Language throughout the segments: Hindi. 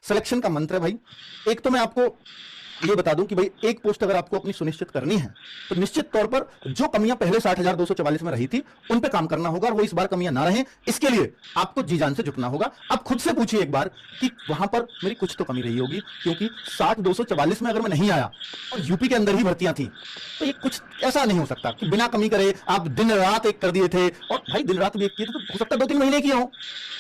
सिलेक्शन का मंत्र है भाई। एक तो मैं आपको ये बता दूं कि भाई एक पोस्ट अगर आपको अपनी सुनिश्चित करनी है तो निश्चित तौर पर जो कमियां पहले 60,244 में रही थी उन पे काम करना होगा और वो इस बार कमियां ना रहें, इसके लिए आपको जी जान से जुटना होगा। आप खुद से पूछिए एक बार कि वहां पर मेरी कुछ तो कमी रही होगी, क्योंकि 60,244 में अगर मैं नहीं आया और यूपी के अंदर ही भर्तियां थी तो ये कुछ ऐसा नहीं हो सकता कि बिना कमी करे आप दिन रात एक कर दिए थे। और भाई दिन रात भी एक किए थे तो हो सकता है 2-3 महीने किए हो,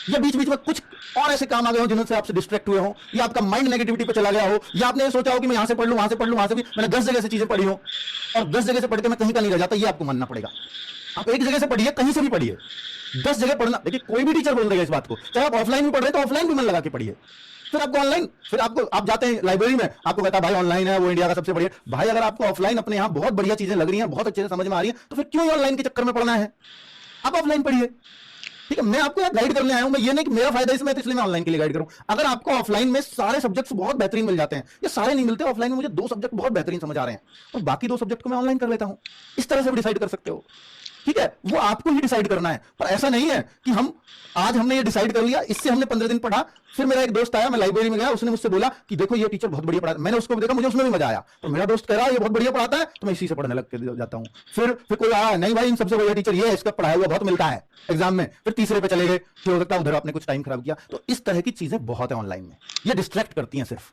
या बीच बीच में कुछ और ऐसे काम आ गए हो जिनसे आपसे डिस्ट्रैक्ट हुए हो, या आपका माइंड नेगेटिविटी पे चला गया हो, या आपने सोचा हो कि मैं यहां से पढ़ लूं वहां से पढ़ लूं वहां से भी। मैंने 10 जगह से चीजें पढ़ी हो और 10 जगह से पढ़ के मैं कहीं का नहीं रह जाता, ये आपको मानना पड़ेगा। आप एक जगह से पढ़िए, कहीं से भी पढ़िए, 10 जगह पढ़ना। देखिए कोई भी टीचर बोल देगा इस बात को, चाहे आप ऑफलाइन भी पढ़ रहे हैं तो ऑफलाइन भी मन लगा के पढ़िए। फिर आपको ऑनलाइन, फिर आपको आप जाते हैं लाइब्रेरी में, आपको कहता है भाई ऑनलाइन है वो इंडिया का सबसे बढ़िया। भाई अगर आपको ऑफलाइन अपने यहां बहुत बढ़िया चीजें लग रही हैं, बहुत अच्छे से समझ में आ रही है, तो फिर क्यों ऑनलाइन के चक्कर में पढ़ना है? आप ऑफलाइन पढ़िए। ठीक है, मैं आपको यार गाइड करने आया हूं, मैं ये नहीं कि मेरा फायदा इसमें तो इसलिए मैं ऑनलाइन के लिए गाइड करूं। अगर आपको ऑफलाइन में सारे सब्जेक्ट्स बहुत बेहतरीन मिल जाते हैं, ये सारे नहीं मिलते, ऑफलाइन में मुझे 2 सब्जेक्ट बहुत बेहतरीन समझ आ रहे हैं और बाकी 2 सब्जेक्ट को मैं ऑनलाइन कर लेता हूं, इस तरह से भी डिसाइड कर सकते हो। ठीक है, वो आपको ही डिसाइड करना है। पर ऐसा नहीं है कि आज हमने ये डिसाइड कर लिया, इससे हमने 15 दिन पढ़ा, फिर मेरा एक दोस्त आया, मैं लाइब्रेरी में गया, उसने मुझसे बोला कि देखो ये टीचर बहुत बढ़िया पढ़ाता है। मैंने उसको देखा, मुझे उसमें भी मजा आया, तो मेरा दोस्त कह रहा है ये बहुत बढ़िया पढ़ाता है, तो मैं इसी से पढ़ने लग जाता हूं। फिर कोई आया, नहीं भाई इन सबसे बढ़िया टीचर ये है, इसका पढ़ाया हुआ बहुत मिलता है एग्जाम में। फिर तीसरे पे चले गए, फिर हो सकता है उधर आपने कुछ टाइम खराब किया। तो इस तरह की चीजें बहुत है ऑनलाइन में, ये डिस्ट्रैक्ट करती हैं। सिर्फ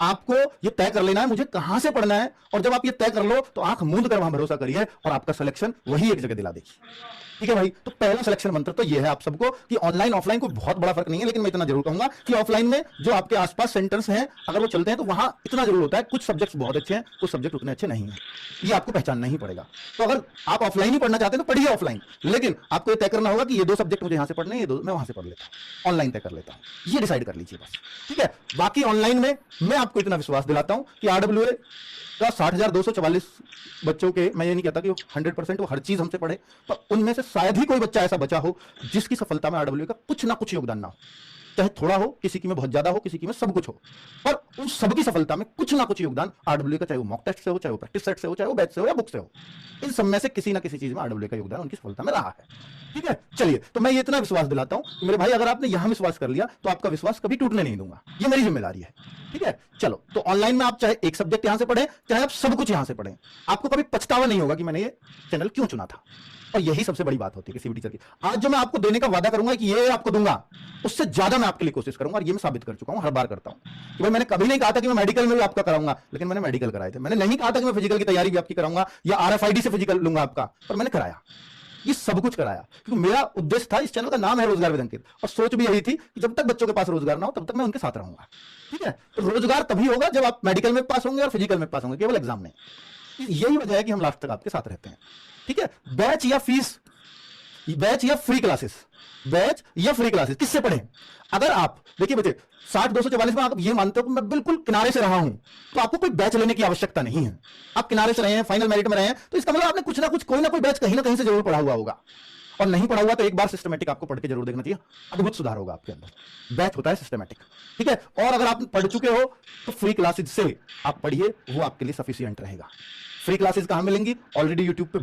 आपको ये तय कर लेना है मुझे कहां से पढ़ना है, और जब आप ये तय कर लो तो आंख मूंद कर वहां भरोसा करिए और आपका सिलेक्शन वही एक जगह दिला देगी। ठीक है भाई, तो पहला सिलेक्शन मंत्र तो ये है आप सबको कि ऑनलाइन ऑफलाइन कोई बहुत बड़ा फर्क नहीं है, लेकिन मैं इतना जरूर कहूंगा कि ऑफलाइन में जो आपके आसपास सेंटर्स हैं अगर वो चलते हैं तो वहां इतना जरूर होता है, कुछ सब्जेक्ट्स बहुत अच्छे हैं, कुछ सब्जेक्ट उतने अच्छे नहीं है, ये आपको पहचानना ही पड़ेगा। तो अगर आप ऑफलाइन ही पढ़ना चाहते हैं तो पढ़िए ऑफलाइन, लेकिन आपको ये तय करना होगा कि ये 2 सब्जेक्ट मुझे यहां से पढ़ने हैं, ये 2 मैं वहां से पढ़ लेता हूं, ऑनलाइन तय कर लेता हूं, ये डिसाइड कर लीजिए बस। ठीक है, बाकी ऑनलाइन में मैं आपको इतना विश्वास दिलाता हूं कि RWA का 60,244 बच्चों के, मैं ये नहीं कहता कि 100% वो हर चीज हमसे पढ़े, पर उनमें से शायद ही कोई बच्चा ऐसा बचा हो जिसकी सफलता में RWA का कुछ ना कुछ योगदान ना हो। चाहे थोड़ा हो, किसी की में बहुत ज्यादा हो, किसी की में सब कुछ हो, पर उन सबकी सफलता में कुछ ना कुछ योगदान RWA का, चाहे वो मॉक टेस्ट से हो, चाहे वो प्रैक्टिस सेट से हो, चाहे वो बैच से हो या बुक से हो, इन सब में से किसी ना किसी चीज में RWA का योगदान उनकी सफलता में रहा है। ठीक है, चलिए, तो मैं ये इतना विश्वास दिलाता हूं कि मेरे भाई अगर आपने यहां विश्वास कर लिया तो आपका विश्वास कभी टूटने नहीं दूंगा, ये मेरी जिम्मेदारी है। ठीक है, चलो, तो ऑनलाइन में आप चाहे एक सब्जेक्ट यहां से पढ़ें, चाहे आप सब कुछ यहां से पढ़ें, आपको कभी पछतावा नहीं होगा कि मैंने ये चैनल क्यों चुना था। और यही सबसे बड़ी बात होती है किसी भी टीचर की। आज जो मैं आपको देने का वादा करूंगा कि ये आपको दूंगा, उससे ज्यादा मैं आपके लिए कोशिश करूंगा, और ये मैं साबित कर चुका हूं, हर बार करता हूं कि भाई मैंने कभी नहीं कहा था कि मैं मेडिकल में भी आपका कराऊंगा, लेकिन मैंने मेडिकल कराए थे। मैंने नहीं कहा था कि मैं फिजिकल की तैयारी भी आपकी कराऊंगा या RFID से फिजिकल लूंगा आपका, पर मैंने कराया, ये सब कुछ कराया, क्योंकि मेरा उद्देश्य था, इस चैनल का नाम है रोजगार विद अंकित, और सोच भी यही थी कि जब तक बच्चों के पास रोजगार ना हो तब तक मैं उनके साथ रहूंगा। ठीक है, तो रोजगार तभी होगा जब आप मेडिकल में पास होंगे और फिजिकल में पास होंगे, केवल एग्जाम में। यही वजह है कि हम लास्ट तक आपके साथ रहते हैं। ठीक है, बैच या फीस, बैच या फ्री क्लासेस, बैच या फ्री क्लासेस किससे पढ़ें? अगर आप देखिए बच्चे 60,244 में आप ये मानते हो कि मैं बिल्कुल किनारे से रहा हूं, तो आपको कोई बैच लेने की आवश्यकता नहीं है। आप किनारे से रहे हैं, फाइनल मेरिट में रहे हैं, तो इसका मतलब आपने कुछ ना कुछ, कोई ना कोई बैच कहीं ना कहीं से जरूर पढ़ा हुआ होगा, और नहीं पढ़ा हुआ तो एक बार सिस्टमेटिक आपको पढ़ के जरूर देखना चाहिए, अद्भुत सुधार होगा आपके अंदर। बैच होता है सिस्टमेटिक। ठीक है, और अगर आप पढ़ चुके हो तो फ्री क्लासेस से आप पढ़िए, वो आपके लिए सफिशिएंट रहेगा। फ्री क्लासेस कहां मिलेंगी? ऑलरेडी यूट्यूब पे